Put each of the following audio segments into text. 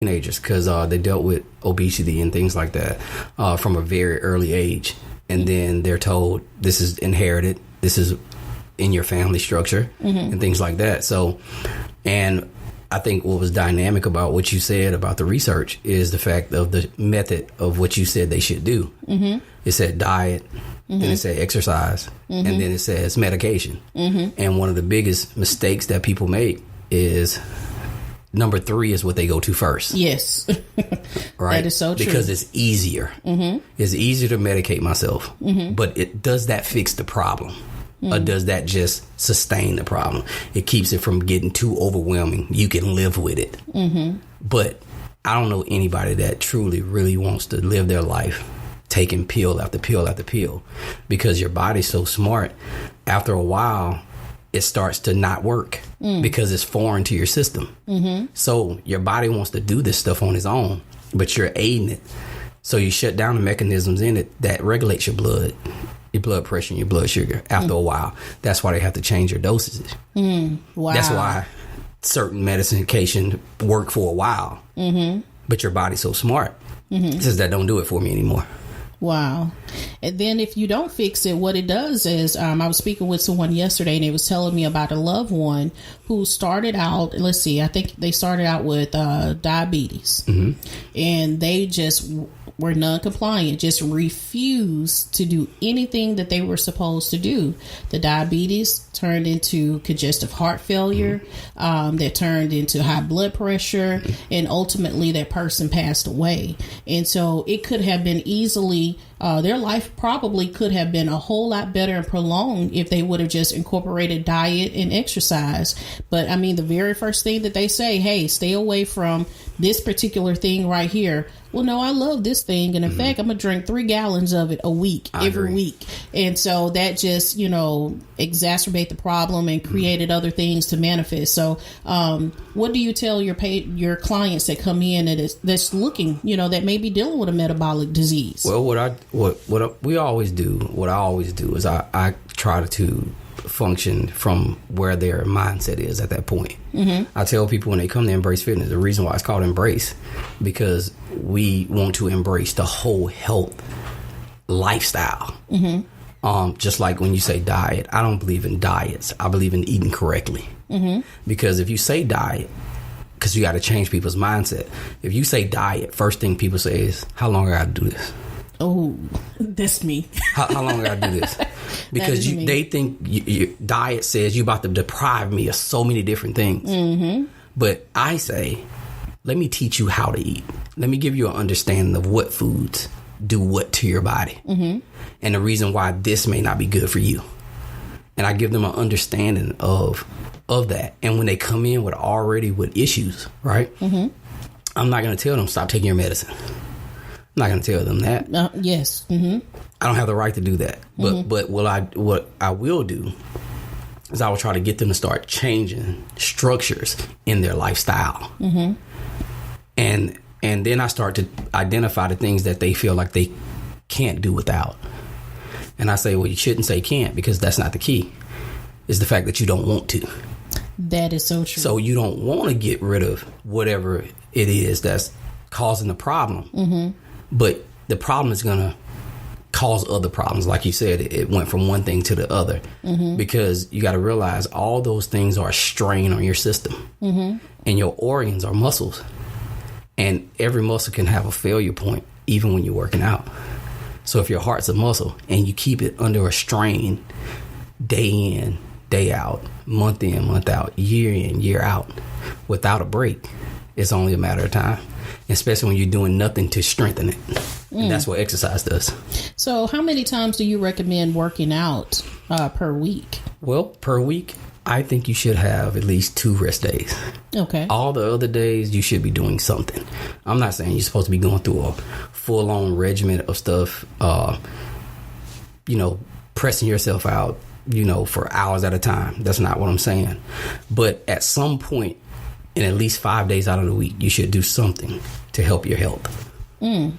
teenagers because they dealt with obesity and things like that from a very early age. And then they're told this is inherited, this is in your family structure and things like that. So, and I think what was dynamic about what you said about the research is the fact of the method of what you said they should do. It said diet, then it said exercise, and then it says medication. And one of the biggest mistakes that people make is number 3 is what they go to first. Yes. Right? That is so true. Because it's easier. It's easier to medicate myself. But does that fix the problem? Or does that just sustain the problem? It keeps it from getting too overwhelming. You can live with it. But I don't know anybody that truly, really wants to live their life taking pill after pill after pill, because your body's so smart. After a while, it starts to not work because it's foreign to your system. So your body wants to do this stuff on its own, but you're aiding it. So you shut down the mechanisms in it that regulates your blood pressure and your blood sugar after a while. That's why they have to change your dosages. Wow. That's why certain medication work for a while. But your body's so smart. It says that don't do it for me anymore. Wow. And then if you don't fix it, what it does is, I was speaking with someone yesterday and they was telling me about a loved one who started out, let's see, I think they started out with diabetes, and they just were non-compliant, just refused to do anything that they were supposed to do. The diabetes turned into congestive heart failure, that turned into high blood pressure, and ultimately that person passed away. And so it could have been easily, their life probably could have been a whole lot better and prolonged if they would have just incorporated diet and exercise. But I mean, the very first thing that they say, hey, stay away from this particular thing right here. Well, no, I love this thing. And in fact, I'm going to drink 3 gallons of it a week, every week. And so that just, exacerbate the problem and created other things to manifest. So what do you tell your clients that come in and that's looking, that may be dealing with a metabolic disease? Well, what I always do is I try to function from where their mindset is at that point. I tell people when they come to Embrace Fitness, the reason why it's called Embrace, because we want to embrace the whole health lifestyle. Just like when you say diet, I don't believe in diets. I believe in eating correctly. Because if you say diet, because you got to change people's mindset. If you say diet, first thing people say is, how long I got to do this? Oh, that's me. How long I gotta do this? Because they think your diet says you're about to deprive me of so many different things. But I say, let me teach you how to eat. Let me give you an understanding of what foods do what to your body. And the reason why this may not be good for you. And I give them an understanding of that. And when they come in with issues, right? I'm not going to tell them stop taking your medicine. I'm not going to tell them that. Yes. I don't have the right to do that. But what I will do is I will try to get them to start changing structures in their lifestyle. And then I start to identify the things that they feel like they can't do without. And I say, well, you shouldn't say can't, because that's not the key. It's the fact that you don't want to. That is so true. So you don't want to get rid of whatever it is that's causing the problem. But the problem is going to cause other problems. Like you said, it went from one thing to the other. Because you got to realize all those things are a strain on your system. And your organs are muscles. And every muscle can have a failure point, even when you're working out. So if your heart's a muscle and you keep it under a strain day in, day out, month in, month out, year in, year out, without a break, it's only a matter of time. Especially when you're doing nothing to strengthen it. And that's what exercise does. So how many times do you recommend working out per week? Well, per week, I think you should have at least 2 rest days. Okay. All the other days, you should be doing something. I'm not saying you're supposed to be going through a full-on regimen of stuff, pressing yourself out, for hours at a time. That's not what I'm saying. But at some point, in at least 5 days out of the week, you should do something to help your health. And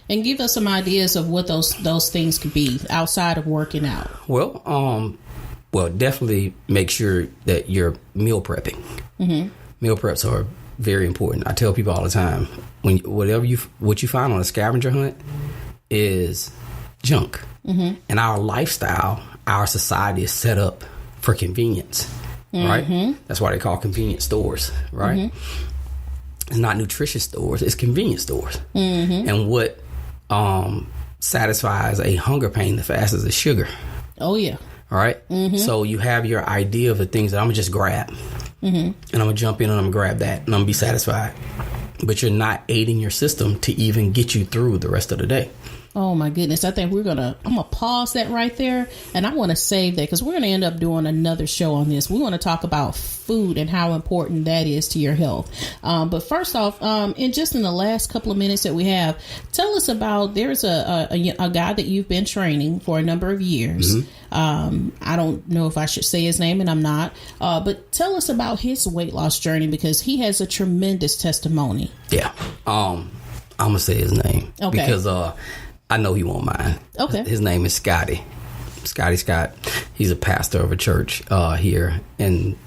give us some ideas of what those things could be outside of working out. Well, definitely make sure that you're meal prepping. Meal preps are very important. I tell people all the time, what you find on a scavenger hunt is junk. And our lifestyle, our society is set up for convenience, right? That's why they call convenience stores, right? It's not nutritious stores, it's convenience stores. And what satisfies a hunger pain the fastest is sugar. Oh, yeah. All right. So you have your idea of the things that I'm going to just grab. And I'm going to jump in and I'm going to grab that and I'm going to be satisfied. But you're not aiding your system to even get you through the rest of the day. Oh my goodness. I think I'm going to pause that right there. And I want to save that because we're going to end up doing another show on this. We want to talk about food and how important that is to your health. But first off, in the last couple of minutes that we have, tell us about, there's a guy that you've been training for a number of years. I don't know if I should say his name and I'm not, but tell us about his weight loss journey because he has a tremendous testimony. Yeah. I'm going to say his name because, I know he won't mind. Okay. His name is Scotty Scott. He's a pastor of a church here in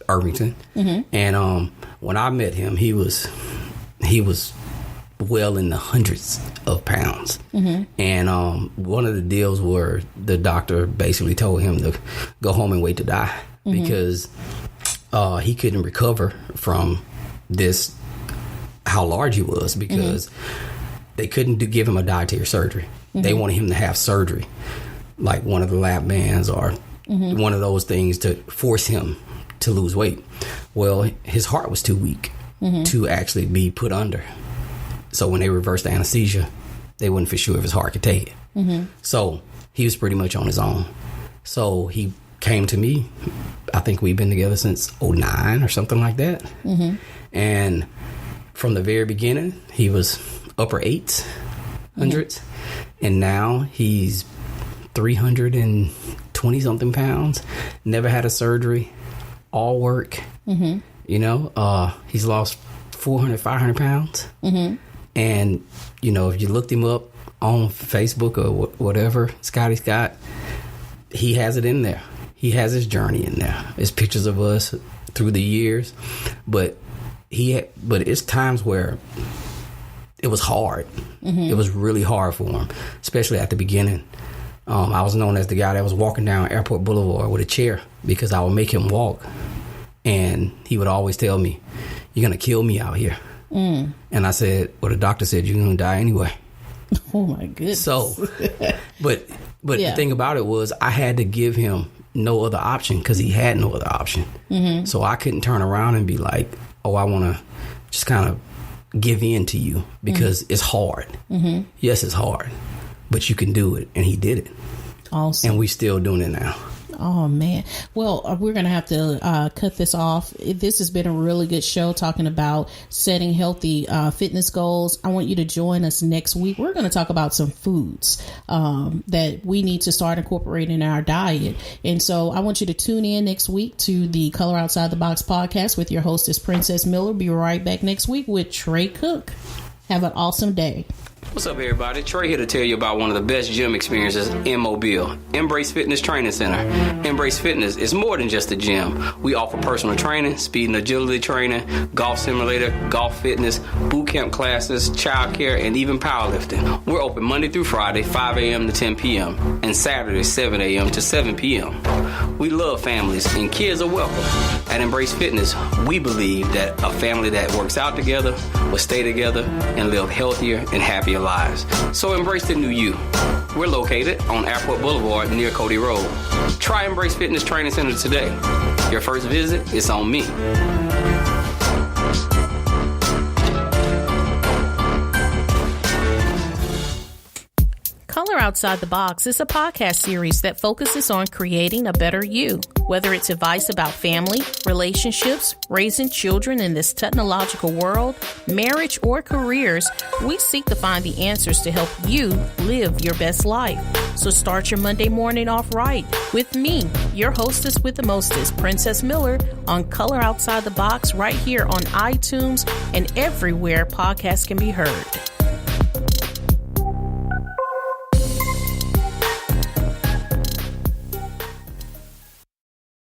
Irvington. And when I met him, he was well in the hundreds of pounds. And one of the deals where the doctor basically told him to go home and wait to die because he couldn't recover from this, how large he was, because they couldn't give him a dietary surgery. They wanted him to have surgery, like one of the lap bands or one of those things to force him to lose weight. Well, his heart was too weak to actually be put under. So when they reversed the anesthesia, they wasn't for sure if his heart could take it. So he was pretty much on his own. So he came to me. I think we've been together since 2009 or something like that. And from the very beginning, he was upper 800s, and now he's 320 something pounds. Never had a surgery, all work. He's lost 400-500 pounds. And if you looked him up on Facebook or whatever, Scotty Scott, he has it in there. He has his journey in there. There's pictures of us through the years, but it's times where it was hard. It was really hard for him, especially at the beginning. I was known as the guy that was walking down Airport Boulevard with a chair because I would make him walk. And he would always tell me, "You're going to kill me out here." And I said, well, the doctor said you're going to die anyway. Oh, my goodness. So, but the thing about it was I had to give him no other option because he had no other option. So I couldn't turn around and be like, oh, I want to just kind of give in to you because it's hard. Yes, it's hard, but you can do it. And he did it. Awesome. And we're still doing it now. Oh, man. Well, we're going to have to cut this off. This has been a really good show talking about setting healthy fitness goals. I want you to join us next week. We're going to talk about some foods that we need to start incorporating in our diet. And so I want you to tune in next week to the Color Outside the Box podcast with your hostess, Princess Miller. Be right back next week with Tre Cook. Have an awesome day. What's up, everybody? Trey here to tell you about one of the best gym experiences in Mobile, Embrace Fitness Training Center. Embrace Fitness is more than just a gym. We offer personal training, speed and agility training, golf simulator, golf fitness, boot camp classes, childcare, and even powerlifting. We're open Monday through Friday, 5 a.m. to 10 p.m., and Saturday, 7 a.m. to 7 p.m. We love families, and kids are welcome. At Embrace Fitness, we believe that a family that works out together will stay together and live healthier and happier lives. So embrace the new you. We're located on Airport Boulevard near Cody Road. Try Embrace Fitness Training Center today. Your first visit is on me. Color Outside the Box is a podcast series that focuses on creating a better you. Whether it's advice about family, relationships, raising children in this technological world, marriage, or careers, we seek to find the answers to help you live your best life. So start your Monday morning off right with me, your hostess with the mostest, Princess Miller, on Color Outside the Box right here on iTunes and everywhere podcasts can be heard.